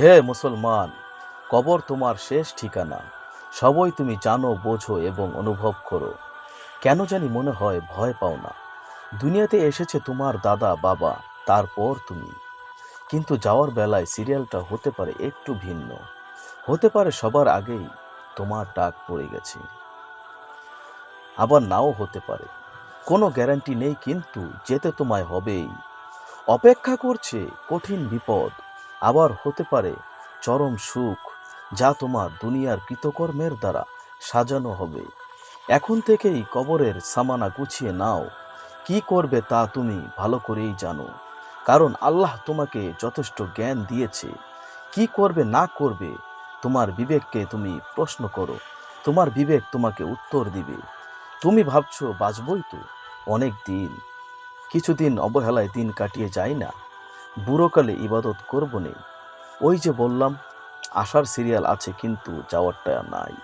হে মুসলমান, কবর তোমার শেষ ঠিকানা। সবই তুমি জানো, বোঝো এবং অনুভব করো। কেন জানি মনে হয় ভয় পাও না। দুনিয়াতে এসেছে তোমার দাদা বাবা, তারপর তুমি। কিন্তু যাওয়ার বেলায় সিরিয়ালটা হতে পারে একটু ভিন্ন। হতে পারে সবার আগেই তোমার ডাক পড়ে গেছে, আবার নাও হতে পারে। কোনো গ্যারান্টি নেই, কিন্তু যেতে তোমায় হবেই। অপেক্ষা করছে কঠিন বিপদ, আবার হতে পারে চরম সুখ, যা তোমার দুনিয়ার কৃতকর্মের দ্বারা সাজানো হবে। এখন থেকেই কবরের সামানা গুছিয়ে নাও। কি করবে তা তুমি ভালো করেই জানো, কারণ আল্লাহ তোমাকে যথেষ্ট জ্ঞান দিয়েছে। কি করবে না করবে, তোমার বিবেককে তুমি প্রশ্ন করো। তোমার বিবেক তোমাকে উত্তর দিবে। তুমি ভাবছো বাঁচবই তো অনেক দিন, কিছুদিন অবহেলায় দিন কাটিয়ে যায় না। বুড়োকালে ইবাদত করব নে। ওই যে বললাম, আসার সিরিয়াল আছে কিন্তু যাওয়ারটা নাই।